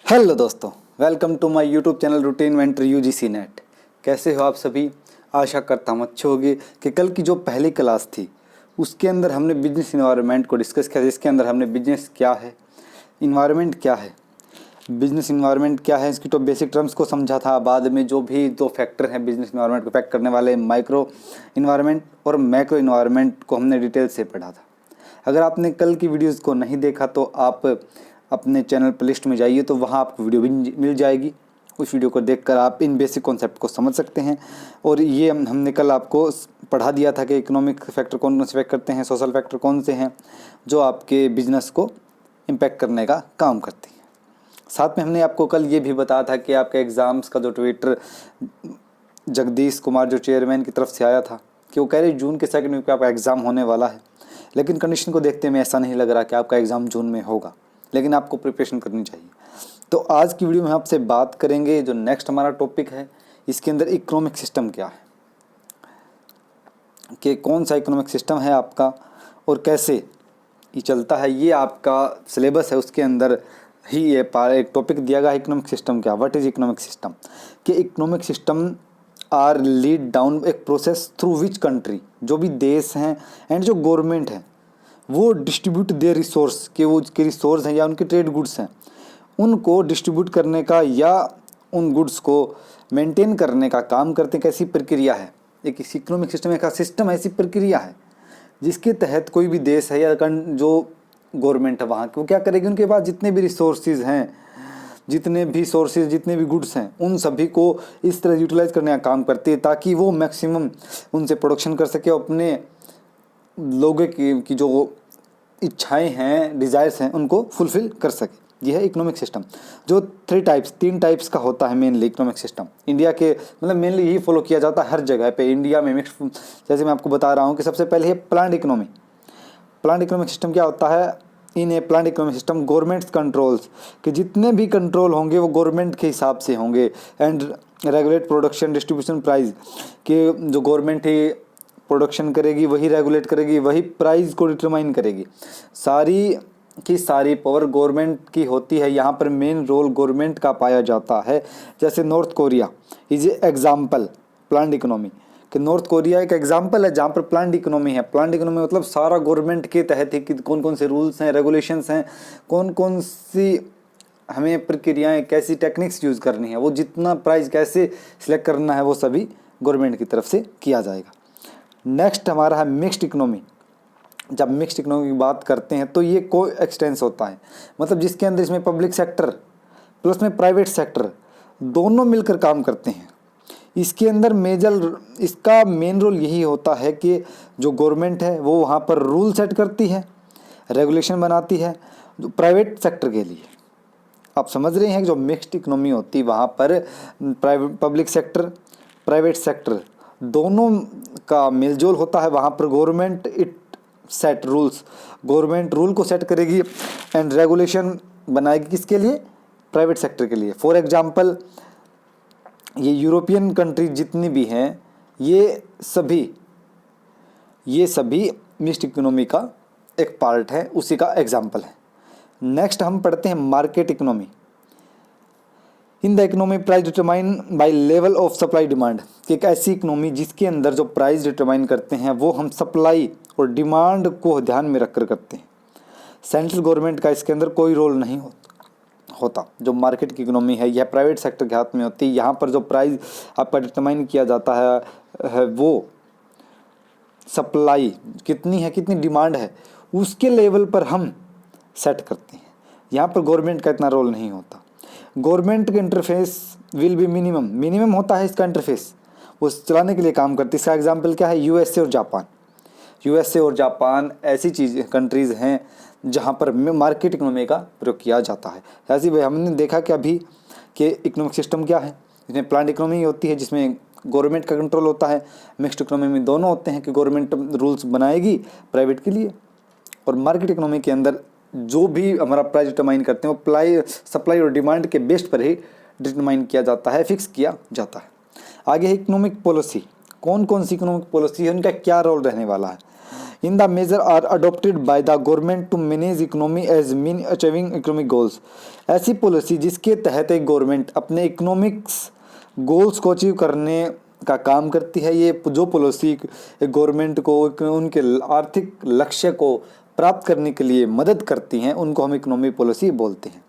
Hello दोस्तों, welcome to my YouTube channel routine वेंटर UGC NET. कैसे हो आप सभी? आशा करता हूँ अच्छे होंगे। कि कल की जो पहली क्लास थी उसके अंदर हमने बिजनेस इन्वायरमेंट को डिस्कस किया, जिसके अंदर हमने बिजनेस क्या है, इन्वायरमेंट क्या है, बिजनेस इन्वायरमेंट क्या है, इसकी तो बेसिक टर्म्स को समझा था। बाद में जो भी दो फैक्टर हैं बिजनेस इन्वायरमेंट को इफेक्ट करने वाले, माइक्रो इन्वायरमेंट और मैक्रो इन्वायरमेंट को हमने डिटेल से पढ़ा था। अगर आपने कल की वीडियोज़ को नहीं देखा तो आप अपने चैनल प्लेलिस्ट में जाइए, तो वहाँ आपको वीडियो भी मिल जाएगी। उस वीडियो को देखकर आप इन बेसिक कॉन्सेप्ट को समझ सकते हैं। और ये हमने कल आपको पढ़ा दिया था कि इकोनॉमिक फैक्टर कौन कौन से इफेक्ट करते हैं, सोशल फैक्टर कौन से हैं जो आपके बिजनेस को इम्पैक्ट करने का काम करते हैं। साथ में हमने आपको कल ये भी बताया था कि आपके एग्ज़ाम्स का जो ट्विटर जगदीश कुमार जो चेयरमैन की तरफ से आया था कि वो कह रहे जून के सेकंड वीक पे आपका एग्ज़ाम होने वाला है। लेकिन कंडीशन को देखते हुए ऐसा नहीं लग रहा कि आपका एग्ज़ाम जून में होगा, लेकिन आपको प्रिपरेशन करनी चाहिए। तो आज की वीडियो में आपसे बात करेंगे जो नेक्स्ट हमारा टॉपिक है, इसके अंदर इकोनॉमिक सिस्टम क्या है, कि कौन सा इकोनॉमिक सिस्टम है आपका और कैसे ये चलता है। ये आपका सिलेबस है, उसके अंदर ही ये एक टॉपिक दिया गया है, इकोनॉमिक सिस्टम क्या, व्हाट इज़ इकोनॉमिक सिस्टम। कि economic system are lead down एक प्रोसेस थ्रू विच कंट्री, जो भी देश हैं एंड जो गवर्नमेंट है वो डिस्ट्रीब्यूट देयर रिसोर्स, कि वो उसके रिसोर्स हैं या उनके ट्रेड गुड्स हैं उनको डिस्ट्रीब्यूट करने का या उन गुड्स को मेंटेन करने का काम करते हैं। कैसी प्रक्रिया है एक इकोनॉमिक सिस्टम, एक सिस्टम ऐसी प्रक्रिया है जिसके तहत कोई भी देश है या जो गवर्नमेंट है वहाँ की वो क्या करेगी, उनके पास जितने भी रिसोर्सेज हैं, जितने भी सोर्सेज, जितने भी गुड्स हैं, उन सभी को इस तरह यूटिलाइज करने का काम करती है ताकि वो मैक्सिमम उनसे प्रोडक्शन कर सके, अपने लोगों की जो इच्छाएं हैं, डिज़ायर्स हैं, उनको फुलफ़िल कर सके। यह है इकोनॉमिक सिस्टम, जो तीन टाइप्स का होता है मेनली इकोनॉमिक सिस्टम। इंडिया के मतलब मेनली यही फॉलो किया जाता है हर जगह पे। इंडिया में मिक्स, जैसे मैं आपको बता रहा हूँ कि सबसे पहले है planned economy. Planned economic system क्या होता है? In a planned economic system governments controls, कि जितने भी कंट्रोल होंगे वो गवर्नमेंट के हिसाब से होंगे। And regulate production distribution price, कि जो गवर्नमेंट ही प्रोडक्शन करेगी वही रेगुलेट करेगी, वही प्राइस को डिटरमाइन करेगी। सारी की सारी पावर गवर्नमेंट की होती है। यहाँ पर मेन रोल गवर्नमेंट का पाया जाता है। जैसे north Korea is example planned economy, कि नॉर्थ कोरिया एक एग्जाम्पल है जहाँ पर प्लान्ड इकोनॉमी है। प्लान्ड इकोनॉमी मतलब सारा गवर्नमेंट के तहत है कि कौन कौन से रूल्स हैं, रेगुलेशंस हैं, कौन कौन सी हमें प्रक्रियाएँ, कैसी टेक्निक्स यूज़ करनी है, वो जितना प्राइस कैसे सिलेक्ट करना है वो सभी गवर्नमेंट की तरफ से किया जाएगा। नेक्स्ट हमारा है मिक्स्ड इकोनॉमी। जब मिक्स्ड इकोनॉमी की बात करते हैं तो ये को एक्सटेंस होता है, मतलब जिसके अंदर इसमें पब्लिक सेक्टर प्लस में प्राइवेट सेक्टर दोनों मिलकर काम करते हैं। इसके अंदर इसका मेन रोल यही होता है कि जो गवर्नमेंट है वो वहाँ पर रूल सेट करती है, रेगुलेशन बनाती है प्राइवेट सेक्टर के लिए। आप समझ रहे हैं कि जो मिक्स्ड इकोनॉमी होती है वहाँ पर पब्लिक सेक्टर, प्राइवेट सेक्टर दोनों का मिलजोल होता है। वहाँ पर government it set rules, government rule को सेट करेगी एंड रेगुलेशन बनाएगी किसके लिए? प्राइवेट सेक्टर के लिए। फॉर एग्जांपल ये यूरोपियन कंट्री जितनी भी हैं ये सभी मिक्स्ड इकोनॉमी का एक पार्ट है, उसी का एग्जांपल है। नेक्स्ट हम पढ़ते हैं market economy. In the economy price determine by level of supply demand, कि एक ऐसी इकोनॉमी जिसके अंदर जो प्राइस डिटरमाइन करते हैं वो हम सप्लाई और डिमांड को ध्यान में रखकर करते हैं। सेंट्रल गवर्नमेंट का इसके अंदर कोई रोल नहीं होता। जो मार्केट की इकोनॉमी है यह प्राइवेट सेक्टर के हाथ में होती है। यहाँ पर जो प्राइस आपका डिटरमाइन किया जाता है वो सप्लाई कितनी है, कितनी डिमांड है, उसके लेवल पर हम सेट करते हैं। यहाँ पर गवर्नमेंट का इतना रोल नहीं होता। गवर्नमेंट का इंटरफेस विल बी मिनिमम होता है इसका इंटरफेस, वो चलाने के लिए काम करती है। इसका एग्जांपल क्या है? यूएसए और जापान। यूएसए और जापान ऐसी कंट्रीज़ हैं जहाँ पर मार्केट इकोनॉमी का प्रयोग किया जाता है। ऐसे ही हमने देखा कि अभी कि इकोनॉमिक सिस्टम क्या है, इसमें प्लान्ड इकोनॉमी होती है जिसमें गवर्नमेंट का कंट्रोल होता है। मिक्स्ड इकोनॉमी में दोनों होते हैं कि गवर्नमेंट रूल्स बनाएगी प्राइवेट के लिए, और मार्केट इकोनॉमी के अंदर जो भी हमारा प्राइस डिटरमाइन करते हैं वो सप्लाई और डिमांड के बेस्ड पर ही डिटरमाइन किया जाता है, फिक्स किया जाता है। आगे है इकोनॉमिक पॉलिसी। कौन कौन सी इकोनॉमिक पॉलिसी है, उनका क्या रोल रहने वाला है। In the measure are adopted by the government to manage economy as mean achieving economic goals. ऐसी पॉलिसी जिसके तहत एक गवर्नमेंट अपने इकोनॉमिक्स गोल्स को अचीव करने का काम करती है, ये जो पॉलिसी गवर्नमेंट को उनके आर्थिक लक्ष्य को प्राप्त करने के लिए मदद करती हैं, उनको हम इकोनॉमिक पॉलिसी बोलते हैं।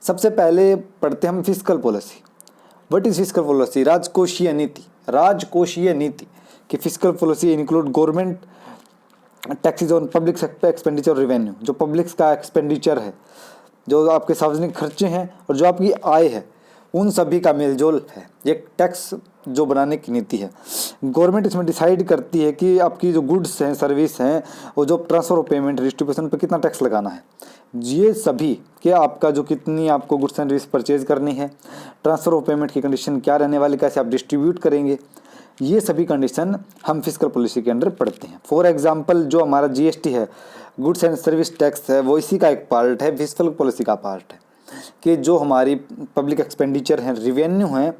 सबसे पहले पढ़ते हैं हम fiscal policy. What is fiscal policy? राजकोषीय नीति। राजकोषीय नीति कि fiscal policy include government taxes on public expenditure revenue, जो पब्लिक का एक्सपेंडिचर है, जो आपके सार्वजनिक खर्चे हैं और जो आपकी आय है, उन सभी का मेलजोल है। ये टैक्स जो बनाने की नीति है। गवर्नमेंट इसमें डिसाइड करती है कि आपकी जो गुड्स हैं, सर्विस हैं, और जो ट्रांसफ़र ऑफ पेमेंट डिस्ट्रीब्यूशन पर कितना टैक्स लगाना है। ये सभी कि आपका जो कितनी आपको गुड्स एंड सर्विस परचेज करनी है, ट्रांसफ़र ऑफ पेमेंट की कंडीशन क्या रहने वाली, कैसे आप डिस्ट्रीब्यूट करेंगे, ये सभी कंडीशन हम फिस्कल पॉलिसी के अंडर पढ़ते हैं। फॉर एग्जांपल जो हमारा जीएसटी है, गुड्स एंड सर्विस टैक्स है, वो इसी का एक पार्ट है, फिस्कल पॉलिसी का पार्ट है। कि जो हमारी पब्लिक एक्सपेंडिचर हैं, रिवेन्यू हैं,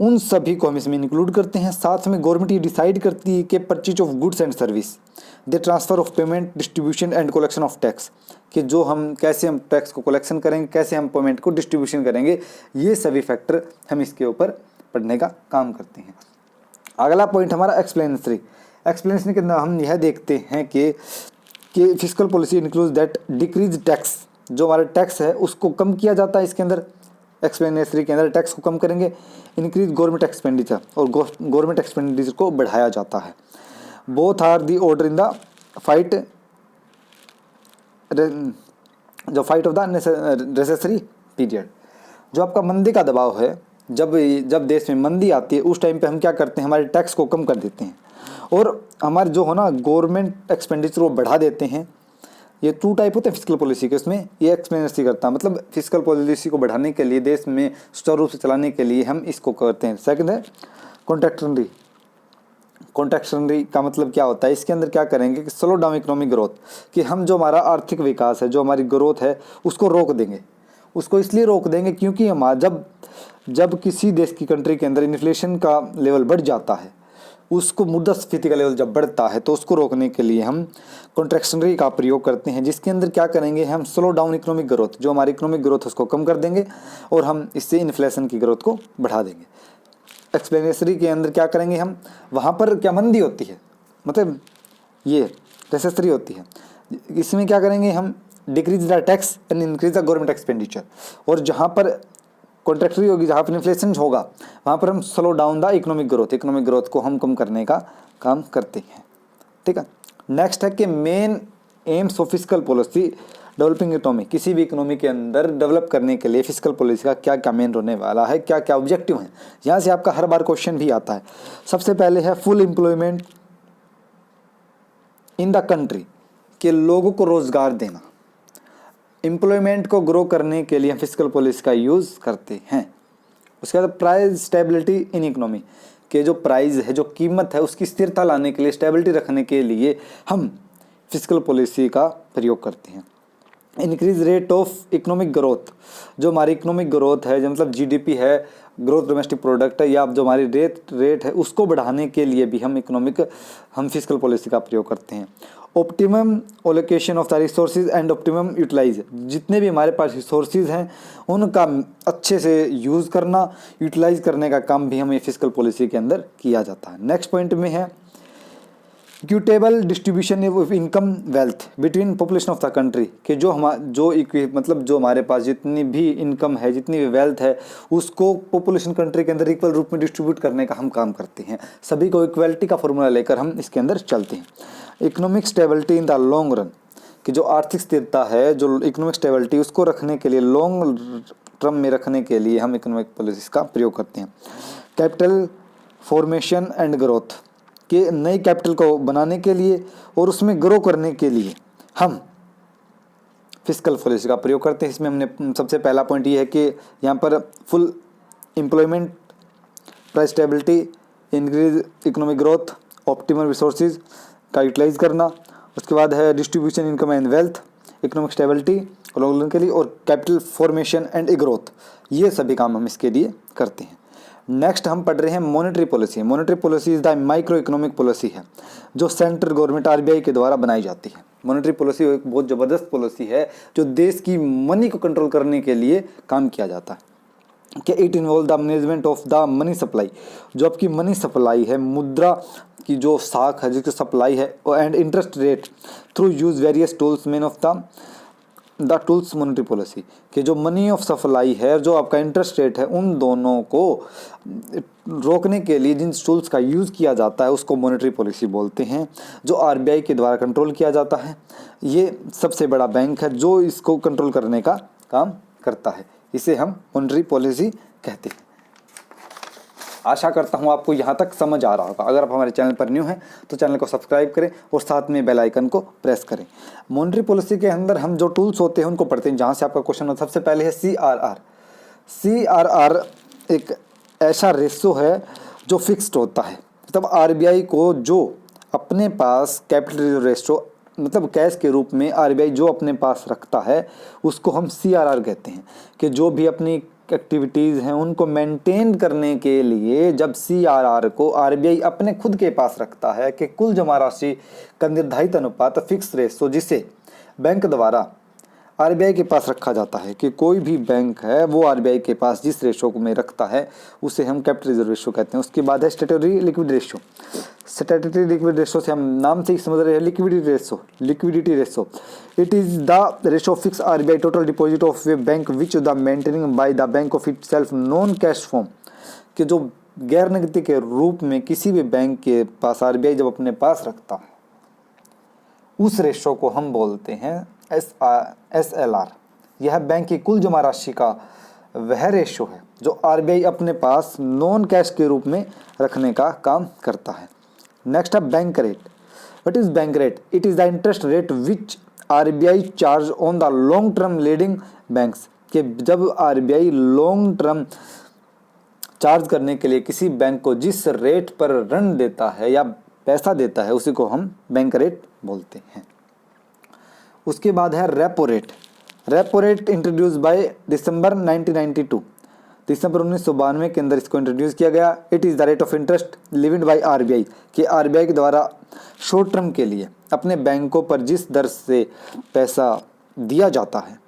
उन सभी को हम इसमें इंक्लूड करते हैं। साथ में गवर्नमेंट ये डिसाइड करती है कि purchase of goods and service, the transfer of payment, distribution and collection of tax, कि जो हम कैसे हम टैक्स को कलेक्शन करेंगे, कैसे हम पेमेंट को डिस्ट्रीब्यूशन करेंगे, ये सभी फैक्टर हम इसके ऊपर पढ़ने का काम करते हैं। अगला पॉइंट हमारा एक्सप्लेनेटरी। एक्सप्लेनेटरी के अंदर हम यह देखते हैं कि fiscal policy includes that decrease tax, जो हमारा टैक्स है उसको कम किया जाता है। इसके अंदर एक्सप्लेनेटरी के अंदर टैक्स को कम करेंगे। इंक्रीज गवर्नमेंट एक्सपेंडिचर, और गवर्नमेंट एक्सपेंडिचर को बढ़ाया जाता है। Both are the order in the fight, जो fight of the necessary period. जो आपका मंदी का दबाव है, जब देश में मंदी आती है, उस टाइम पे हम क्या करते हैं, हमारे टैक्स को कम कर देते हैं और हमारे जो है ना गवर्नमेंट एक्सपेंडिचर वो बढ़ा देते हैं। ये टू टाइप होते हैं फिस्कल पॉलिसी के, उसमें ये एक्सप्लेनेटरी करता है, मतलब फिस्कल पॉलिसी को बढ़ाने के लिए, देश में सुचारू रूप से चलाने के लिए हम इसको करते हैं। सेकंड है कॉन्ट्रैक्शनरी। कॉन्ट्रैक्शनरी का मतलब क्या होता है, इसके अंदर क्या करेंगे कि स्लो डाउन इकोनॉमिक ग्रोथ, कि हम जो हमारा आर्थिक विकास है, जो हमारी ग्रोथ है, उसको रोक देंगे। उसको इसलिए रोक देंगे क्योंकि हमारा जब किसी देश की कंट्री के अंदर इन्फ्लेशन का लेवल बढ़ जाता है, उसको मुद्रास्फीति का लेवल जब बढ़ता है, तो उसको रोकने के लिए हम कॉन्ट्रैक्शनरी का प्रयोग करते हैं, जिसके अंदर क्या करेंगे, हम स्लो डाउन इकोनॉमिक ग्रोथ, जो हमारी इकोनॉमिक ग्रोथ है उसको कम कर देंगे और हम इससे इन्फ्लेशन की ग्रोथ को बढ़ा देंगे। एक्सप्लेनेटरी के अंदर क्या करेंगे, हम वहाँ पर क्या मंदी होती है, मतलब ये नेसेसरी होती है, इसमें क्या करेंगे, हम decrease the tax and increase the government expenditure. और जहाँ पर कॉन्ट्रैक्टरी होगी, जहाँ पर इन्फ्लेशन होगा, वहाँ पर हम slow down the economic growth को हम कम करने का काम करते हैं। ठीक है। नेक्स्ट है कि main aims of fiscal policy developing economy. किसी भी इकोनॉमी के अंदर डेवलप करने के लिए फिस्कल पॉलिसी का क्या क्या मेन रहने वाला है, क्या क्या ऑब्जेक्टिव हैं, यहाँ से आपका हर बार क्वेश्चन भी आता है। सबसे पहले है full employment in the country, के लोगों को रोजगार देना। एम्प्लॉयमेंट को ग्रो करने के लिए हम फिस्कल पॉलिसी का यूज़ करते हैं। उसके बाद प्राइस स्टेबिलिटी इन इकोनॉमी, के जो प्राइस है, जो कीमत है, उसकी स्थिरता लाने के लिए, स्टेबिलिटी रखने के लिए हम फिस्कल पॉलिसी का प्रयोग करते हैं। Increase rate of economic growth, जो हमारी इकोनॉमिक ग्रोथ है, जो मतलब जीडीपी है, ग्रोथ डोमेस्टिक प्रोडक्ट है, या जो हमारी रेट है, उसको बढ़ाने के लिए भी हम फिस्कल पॉलिसी का प्रयोग करते हैं। Optimum allocation of the resources and optimum utilise, जितने भी हमारे पास रिसोर्सेज हैं उनका अच्छे से यूज़ करना, यूटिलाइज करने का काम भी हमें फिस्कल पॉलिसी के अंदर किया जाता है। नेक्स्ट पॉइंट में है equitable distribution of income wealth between population of the country, कि जो हमारे पास जितनी भी इनकम है, जितनी भी वेल्थ है, उसको पॉपुलेशन कंट्री के अंदर इक्वल रूप में डिस्ट्रीब्यूट करने का हम काम करते हैं। सभी को इक्वलिटी का फॉर्मूला लेकर हम इसके अंदर चलते हैं। Economic stability in the long run, कि जो आर्थिक स्थिरता है, जो इकोनॉमिक स्टेबिलिटी, उसको रखने के लिए, लॉन्ग टर्म में रखने के लिए हम इकोनॉमिक पॉलिसी का प्रयोग करते हैं। कैपिटल फॉर्मेशन एंड ग्रोथ, कि नई कैपिटल को बनाने के लिए और उसमें ग्रो करने के लिए हम फिस्कल पॉलिसी का प्रयोग करते हैं। इसमें हमने सबसे पहला पॉइंट ये है कि यहाँ पर full employment, price stability, increase economic growth, optimal resources का यूटिलाइज करना, उसके बाद है distribution income and wealth, economic stability long run के लिए, और कैपिटल फॉर्मेशन एंड ग्रोथ, ये सभी काम हम इसके लिए करते हैं। नेक्स्ट हम पढ़ रहे हैं monetary policy. Monetary policy is the micro economic policy है जो सेंट्रल गवर्नमेंट आरबीआई के द्वारा बनाई जाती है। मॉनेटरी पॉलिसी एक बहुत ज़बरदस्त पॉलिसी है जो देश की मनी को कंट्रोल करने के लिए काम किया जाता है। कि it involve the management of the money supply, जो आपकी मनी सप्लाई है, मुद्रा की जो साख है जिसकी सप्लाई है, and interest rate through use various tools main of the tools monetary policy, कि जो मनी ऑफ सप्लाई है, जो आपका इंटरेस्ट रेट है, उन दोनों को रोकने के लिए जिन टूल्स का यूज़ किया जाता है उसको मॉनेटरी पॉलिसी बोलते हैं, जो आरबीआई के द्वारा कंट्रोल किया जाता है। ये सबसे बड़ा बैंक है जो इसको कंट्रोल करने का काम करता है, इसे हम मॉनेटरी पॉलिसी कहते हैं। आशा करता हूँ आपको यहाँ तक समझ आ रहा होगा। अगर आप हमारे चैनल पर न्यू हैं तो चैनल को सब्सक्राइब करें और साथ में बेल आइकन को प्रेस करें। मॉनेटरी पॉलिसी के अंदर हम जो टूल्स होते हैं उनको पढ़ते हैं, जहाँ से आपका क्वेश्चन होता है। सबसे पहले है CRR। CRR एक ऐसा रेशो है जो फिक्स्ड होता है, मतलब आरबीआई को जो अपने पास कैपिटल रेशो, मतलब कैश के रूप में आरबीआई जो अपने पास रखता है उसको हम CRR कहते हैं। कि जो भी अपनी एक्टिविटीज़ हैं उनको मेंटेन करने के लिए जब CRR को आरबीआई अपने खुद के पास रखता है कि कुल जमा राशि का निर्धारित अनुपात फिक्स रेशो जिसे बैंक द्वारा आरबीआई के पास रखा जाता है, कि कोई भी बैंक है वो आरबीआई के पास जिस रेशो को में रखता है उसे हम कैपिटल रिजर्व रेशो कहते हैं। उसके बाद है statutory liquid ratio. Statutory liquid ratio से हम नाम से ही समझ रहे हैं liquidity ratio. It is the ratio fix RBI total deposit of A bank which the maintaining by the bank of it self non cash form, कि जो गैर नकदी के रूप में किसी भी बैंक के पास आरबीआई जब अपने पास रखता है उस रेशो को हम बोलते हैं SLR। यह बैंक की कुल जमा राशि का वह रेशो है जो आरबीआई अपने पास नॉन कैश के रूप में रखने का काम करता है। नेक्स्ट है bank rate. What is bank rate? It is the interest rate which RBI charge on the long term leading banks, कि जब आरबीआई लॉन्ग टर्म चार्ज करने के लिए किसी बैंक को जिस रेट पर ऋण देता है या पैसा देता है उसी को हम बैंक रेट बोलते हैं। उसके बाद है repo rate. Repo rate introduce by December 1992, दिसंबर 1992 के अंदर इसको इंट्रोड्यूस किया गया। It is the rate of interest levied by RBI, कि आरबीआई के द्वारा शॉर्ट टर्म के लिए अपने बैंकों पर जिस दर से पैसा दिया जाता है,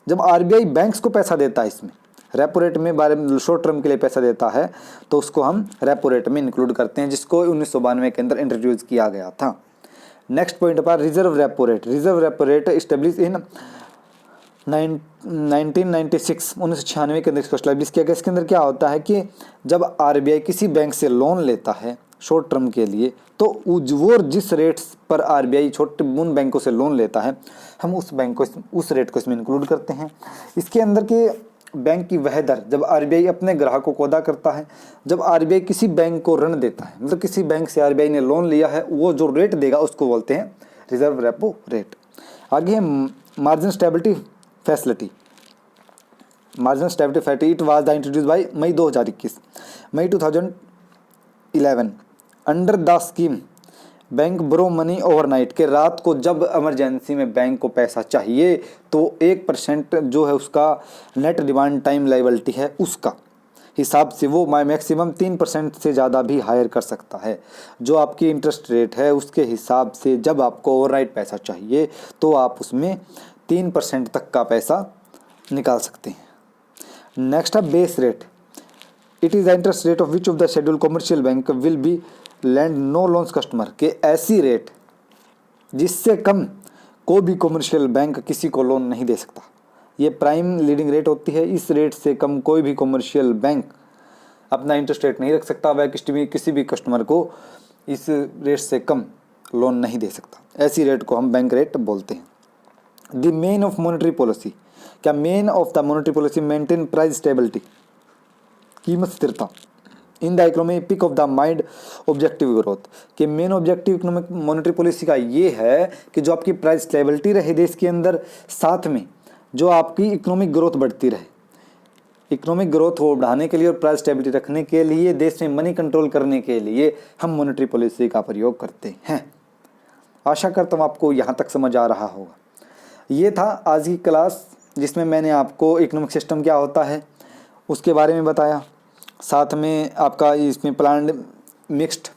जब आरबीआई बैंक्स को पैसा देता है इसमें रेपो रेट में बारे में शॉर्ट टर्म के लिए पैसा देता है तो उसको हम रेपो रेट में इंक्लूड करते हैं, जिसको 1992 के अंदर इंट्रोड्यूस किया गया था। नेक्स्ट पॉइंट पर reserve repo rate. Reserve repo rate establish in 1996 के अंदर इसको इस्टेब्लिश किया गया। इसके अंदर क्या होता है कि जब आरबीआई किसी बैंक से लोन लेता है शॉर्ट टर्म के लिए तो वो जिस रेट पर आरबीआई छोटे उन बैंकों से लोन लेता है हम उस रेट को इसमें इंक्लूड करते हैं। इसके अंदर के बैंक की वह दर जब आरबीआई अपने ग्राहकों को अदा करता है, जब आरबीआई किसी बैंक को ऋण देता है, मतलब किसी बैंक से आरबीआई ने लोन लिया है, वो जो रेट देगा उसको बोलते हैं रिजर्व रेपो रेट। आगे है margin stability facility. Margin stability facility it was the introduce by May 2011 under the scheme bank borrow money overnight, के रात को जब इमरजेंसी में बैंक को पैसा चाहिए तो 1% जो है उसका नेट डिमांड टाइम लायबिलिटी है उसका हिसाब से वो मैक्सिमम 3% से ज़्यादा भी हायर कर सकता है। जो आपकी इंटरेस्ट रेट है उसके हिसाब से जब आपको ओवरनाइट पैसा चाहिए तो आप उसमें 3% तक का पैसा निकाल सकते हैं। नेक्स्ट है base rate. It is the interest rate of which of the schedule commercial bank will be land no loans customer, के ऐसी रेट जिससे कम कोई भी कमर्शियल बैंक किसी को लोन नहीं दे सकता। ये प्राइम लीडिंग रेट होती है, इस रेट से कम कोई भी कमर्शियल बैंक अपना इंटरेस्ट रेट नहीं रख सकता, वह किसी भी कस्टमर को इस रेट से कम लोन नहीं दे सकता। ऐसी रेट को हम बैंक रेट बोलते हैं। The main of monetary policy, क्या main of the monetary policy maintain price stability, कीमत स्थिरता in the economic pick of the mind objective growth, के main objective economic monetary policy का ये है कि जो आपकी प्राइस स्टेबिलिटी रहे देश के अंदर, साथ में जो आपकी इकोनॉमिक ग्रोथ बढ़ती रहे। इकोनॉमिक ग्रोथ को बढ़ाने के लिए और प्राइस स्टेबिलिटी रखने के लिए, देश में मनी कंट्रोल करने के लिए हम मॉनेटरी पॉलिसी का प्रयोग करते हैं। आशा करता हूँ आपको यहाँ तक समझ आ रहा होगा। ये था आज की क्लास जिसमें मैंने आपको इकोनॉमिक सिस्टम क्या होता है उसके बारे में बताया। साथ में आपका इसमें प्लान्ड मिक्स्ड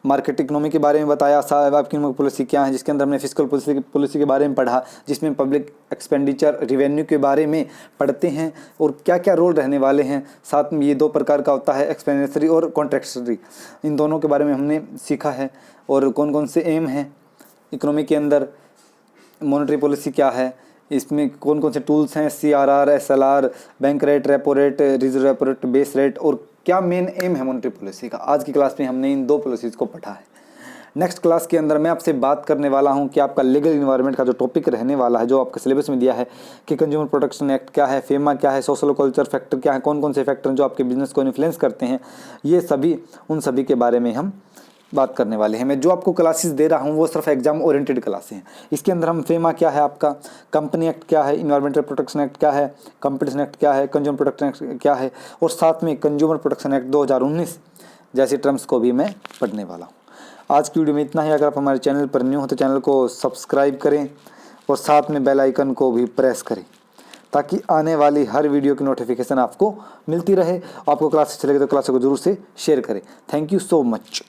मार्केट इकोनॉमी के बारे में बताया। साहब आपकी पॉलिसी क्या है, जिसके अंदर हमने फिस्कल पॉलिसी के बारे में पढ़ा, जिसमें पब्लिक एक्सपेंडिचर रिवेन्यू के बारे में पढ़ते हैं और क्या क्या रोल रहने वाले हैं। साथ में ये दो प्रकार का होता है, एक्सपेंडिचरी और कॉन्ट्रैक्शनरी, इन दोनों के बारे में हमने सीखा है। और कौन कौन से एम हैं इकोनॉमी के अंदर, मॉनेटरी पॉलिसी क्या है, इसमें कौन कौन से टूल्स हैं, CRR, SLR, bank rate, repo rate, reserve repo rate, base rate, और क्या मेन एम है मॉनेटरी पॉलिसी का। आज की क्लास में हमने इन दो पॉलिसीज़ को पढ़ा है। नेक्स्ट क्लास के अंदर मैं आपसे बात करने वाला हूं कि आपका लीगल इन्वायरमेंट का जो टॉपिक रहने वाला है, जो आपके सिलेबस में दिया है कि कंज्यूमर प्रोटेक्शन एक्ट क्या है, फेमा क्या है, सोशल कल्चर फैक्टर क्या है, कौन कौन से फैक्टर जो आपके बिजनेस को इन्फ्लुएंस करते हैं, ये सभी उन सभी के बारे में हम बात करने वाले हैं। मैं जो आपको क्लासेस दे रहा हूं वो सिर्फ एग्जाम ओरिएंटेड क्लासेस हैं। इसके अंदर हम फेमा क्या है, आपका कंपनी एक्ट क्या है, इन्वायरमेंटल प्रोटेक्शन एक्ट क्या है, कंपटीशन एक्ट क्या है, कंज्यूमर प्रोटेक्शन एक्ट क्या है, और साथ में कंज्यूमर प्रोटेक्शन एक्ट 2019 जैसे टर्म्स को भी मैं पढ़ने वाला हूँ। आज की वीडियो में इतना ही। अगर आप हमारे चैनल पर न्यू हो तो चैनल को सब्सक्राइब करें और साथ में बेल आइकन को भी प्रेस करें, ताकि आने वाली हर वीडियो की नोटिफिकेशन आपको मिलती रहे। आपको क्लास अच्छी लगे तो क्लास को जरूर से शेयर करें। Thank you so much.